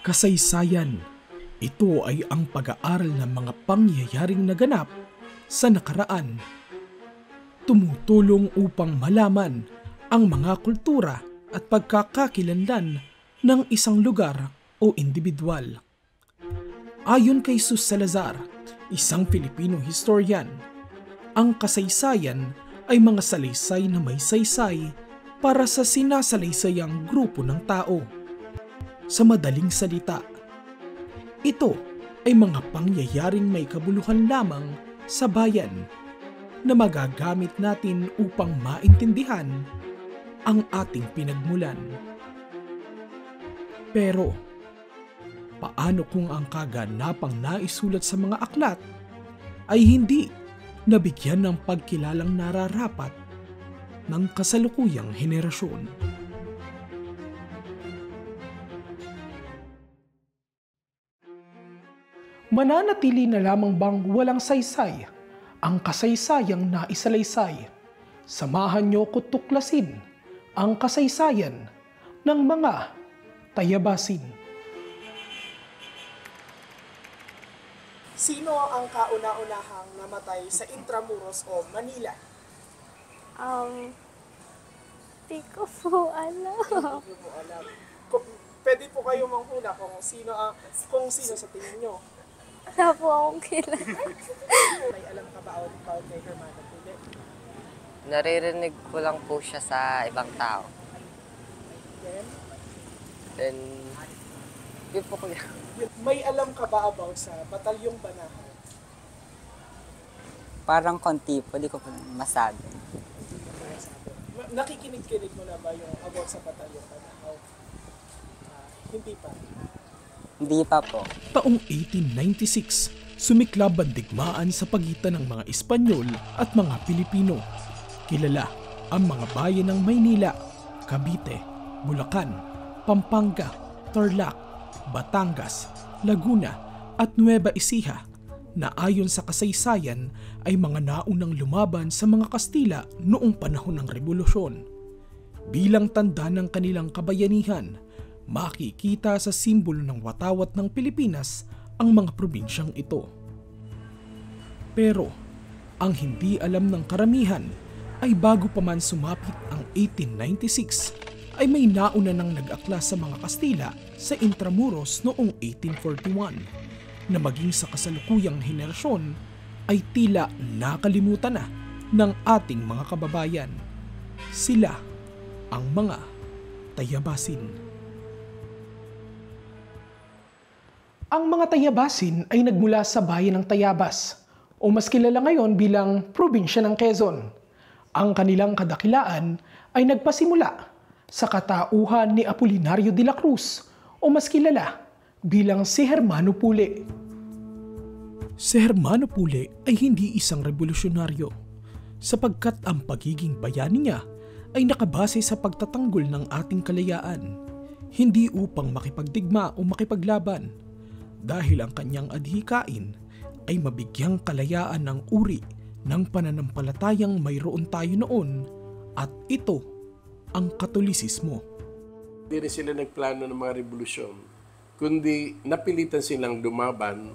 Kasaysayan. Ito ay ang pag-aaral ng mga pangyayaring naganap sa nakaraan. Tumutulong upang malaman ang mga kultura at pagkakakilanlan ng isang lugar o individual. Ayon kay Sus Salazar, isang Filipino historian, ang kasaysayan ay mga salaysay na may saysay para sa sinasalaysayang grupo ng tao. Sa madaling salita, ito ay mga pangyayaring may kabuluhan lamang sa bayan na magagamit natin upang maintindihan ang ating pinagmulan. Pero, paano kung ang kaganapang naisulat sa mga aklat ay hindi nabigyan ng pagkilalang nararapat ng kasalukuyang henerasyon? Mananatili na lamang bang walang saysay ang kasaysayang naisalaysay? Samahan niyo ko tuklasin ang kasaysayan ng mga tayabasin. Sino ang kauna-unahang namatay sa Intramuros o Manila? Di ko po alam. Hindi mo alam. Pwede po kayo manghula kung sino sa tingin nyo. Wala po akong kilala. May alam ka ba about kay Hermano Pule? Naririnig ko lang po siya sa ibang tao. Then, yun po ko yan. May alam ka ba about sa Batalyong Banahaw? Parang konti po, di ko po masabi. Nakikinig-kinig mo na ba yung about sa Batalyong Banahaw? Hindi pa. Hindi pa po. Taong 1896, sumiklab ang digmaan sa pagitan ng mga Espanyol at mga Pilipino. Kilala ang mga bayan ng Maynila, Cavite, Bulacan, Pampanga, Tarlac, Batangas, Laguna at Nueva Ecija na ayon sa kasaysayan ay mga naunang lumaban sa mga Kastila noong panahon ng Rebolusyon. Bilang tanda ng kanilang kabayanihan, makikita sa simbolo ng watawat ng Pilipinas ang mga probinsyang ito. Pero ang hindi alam ng karamihan ay bago pa man sumapit ang 1896 ay may nauna nang nag-akla sa mga Kastila sa Intramuros noong 1841 na maging sa kasalukuyang henerasyon ay tila nakalimutan na ng ating mga kababayan. Sila ang mga tayabasin. Ang mga tayabasin ay nagmula sa bayan ng Tayabas o mas kilala ngayon bilang probinsya ng Quezon. Ang kanilang kadakilaan ay nagpasimula sa katauhan ni Apolinario de la Cruz o mas kilala bilang si Hermano Pule. Si Hermano Pule ay hindi isang revolusyonaryo sapagkat ang pagiging bayani niya ay nakabase sa pagtatanggol ng ating kalayaan, hindi upang makipagdigma o makipaglaban. Dahil ang kanyang adhikain ay mabigyang kalayaan ng uri ng pananampalatayang mayroon tayo noon at ito ang Katolisismo. Hindi rin sila nagplano ng mga revolusyon, kundi napilitan silang lumaban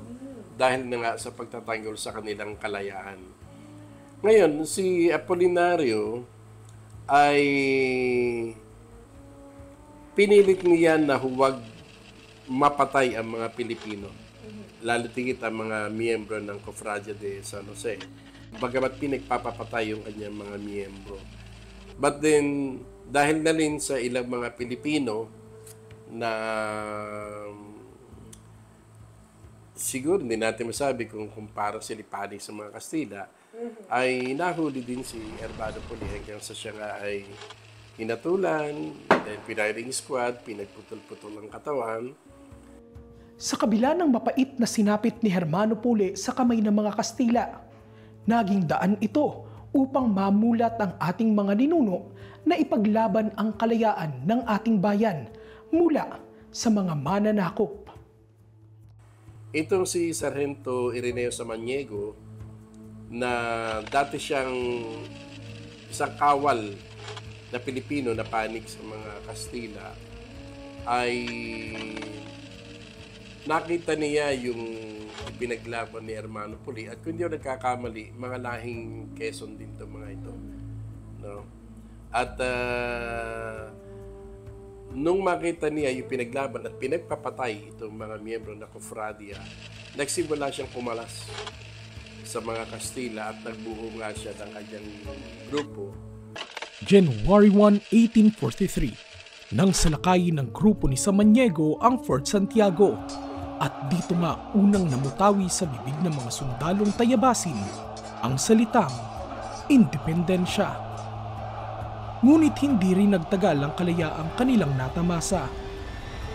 dahil na nga sa pagtatanggol sa kanilang kalayaan. Ngayon, si Apolinario ay pinilit niya na huwag mapatay ang mga Pilipino, lalo tigit ang mga miyembro ng Cofradia de San Jose. Bagamat pinagpapapatay yung kanyang mga miyembro. But then, dahil na rin sa ilang mga Pilipino na siguro hindi natin masabi kung para silipaning sa mga Kastila, ay nahuli din si Hermano Pule hanggang sa siya nga ay hinatulan, then pinaring squad, pinagputol-putol ang katawan. Sa kabila ng mapait na sinapit ni Hermano Pule sa kamay ng mga Kastila, naging daan ito upang mamulat ang ating mga ninuno na ipaglaban ang kalayaan ng ating bayan mula sa mga mananakop. Itong si Sargento Ireneo Samaniego na dati siyang isang kawal na Pilipino na panig sa mga Kastila ay nakita niya yung pinaglaban ni Hermano Puli at kung hindi ako nagkakamali, mga lahing Quezon din to mga ito. No? At nung makita niya yung pinaglaban at pinagpapatay itong mga miyembro ng Cofradia, nagsimula siyang pumalas sa mga Kastila at nagbuo nga siya ng kanyang grupo. January 1, 1843, nang salakayin ng grupo ni Samaniego ang Fort Santiago. At dito nga unang namutawi sa bibig ng mga sundalong Tayabasin ang salitang independensya. Ngunit hindi rin nagtagal ang kalayaang kanilang natamasa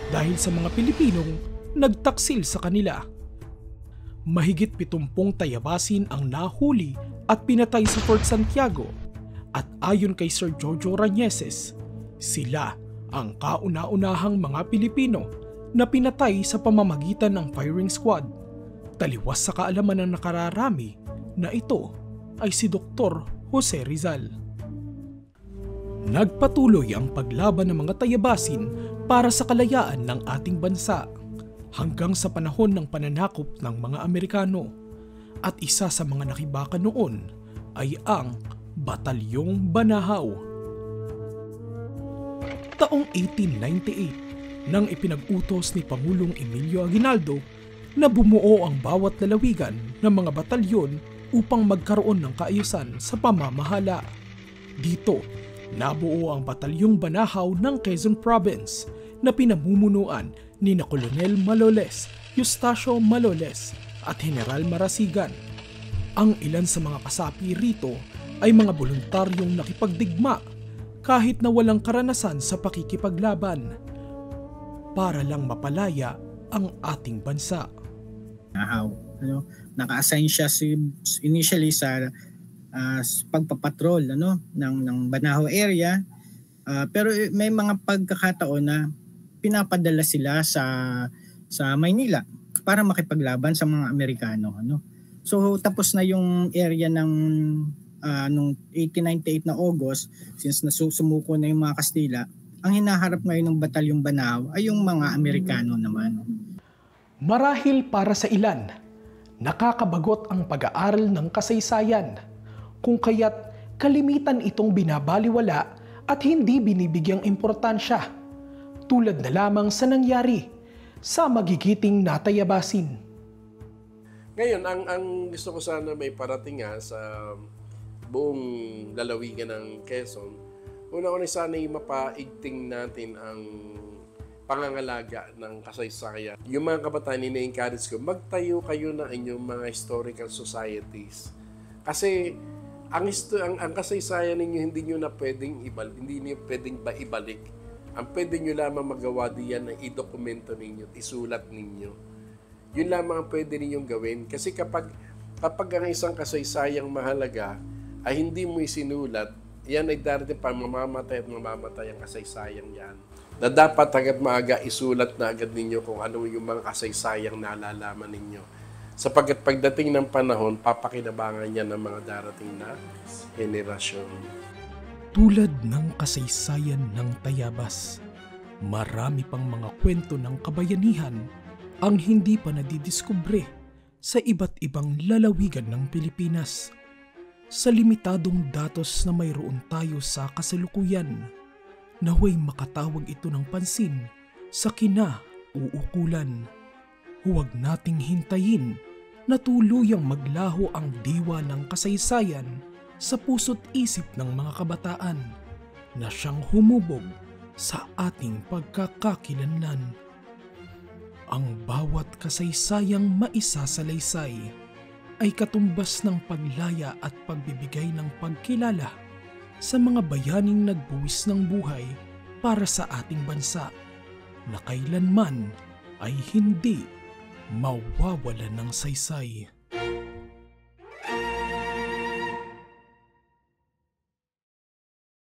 dahil sa mga Pilipinong nagtaksil sa kanila. Mahigit 70 Tayabasin ang nahuli at pinatay sa Fort Santiago at ayon kay Sir Jojo Rañeses, sila ang kauna-unahang mga Pilipino na pinatay sa pamamagitan ng firing squad. Taliwas sa kaalaman ng nakararami na ito ay si Dr. Jose Rizal. Nagpatuloy ang paglaban ng mga Tayabasin para sa kalayaan ng ating bansa hanggang sa panahon ng pananakop ng mga Amerikano. At isa sa mga nakibaka noon ay ang Batalyong Banahaw. Taong 1898, nang ipinag-utos ni Pangulong Emilio Aguinaldo na bumuo ang bawat lalawigan ng mga batalyon upang magkaroon ng kaayusan sa pamamahala. Dito, nabuo ang Batalyong Banahaw ng Quezon Province na pinamumunuan ni na Colonel Maloles, Eustacio Maloles at General Marasigan. Ang ilan sa mga kasapi rito ay mga voluntaryong nakipagdigma kahit na walang karanasan sa pakikipaglaban para lang mapalaya ang ating bansa. Naka-assign siya initially sa pagpapatrol ng Banahaw area, pero may mga pagkakataon na pinapadala sila sa Maynila para makipaglaban sa mga Amerikano. So tapos na yung area ng nung 1898 na August, since sumuko na yung mga Kastila, ang hinaharap ngayon ng Batalyong Banahaw ay yung mga Amerikano naman. Marahil para sa ilan, nakakabagot ang pag-aaral ng kasaysayan, kung kaya't kalimitan itong binabaliwala at hindi binibigyang importansya, tulad na lamang sa nangyari sa magigiting na Tayabasin. Ngayon, ang gusto ko sana may parating sa buong lalawigan ng Quezon, una-una sana yung mapaigting natin ang pangangalaga ng kasaysayan. Yung mga kabataan, ina-encourage ko, magtayo kayo ng inyong mga historical societies. Kasi ang kasaysayan ninyo hindi nyo na pwedeng hindi nyo pwedeng ibalik. Ang pwede nyo lamang magawa diyan na i-dokumento ninyo, isulat ninyo. Yun lamang ang pwede ninyong gawin. Kasi kapag ang isang kasaysayang mahalaga ay hindi mo isinulat, yan ay darating pa mamamatay ang kasaysayang yan. Na dapat agad maaga isulat na agad ninyo kung ano yung mga kasaysayang nalalaman ninyo. Sapagkat pagdating ng panahon, papakinabangan yan ng mga darating na henerasyon. Tulad ng kasaysayan ng Tayabas, marami pang mga kwento ng kabayanihan ang hindi pa nadidiskubre sa iba't ibang lalawigan ng Pilipinas. Sa limitadong datos na mayroon tayo sa kasalukuyan, naway makatawag ito ng pansin sa kinauukulan. Huwag nating hintayin na tuluyang maglaho ang diwa ng kasaysayan sa puso't isip ng mga kabataan na siyang humubog sa ating pagkakakilanlan. Ang bawat kasaysayang maisasalaysay ay katumbas ng paglaya at pagbibigay ng pagkilala sa mga bayaning nagbuwis ng buhay para sa ating bansa na kailanman ay hindi mawawalan ng saysay.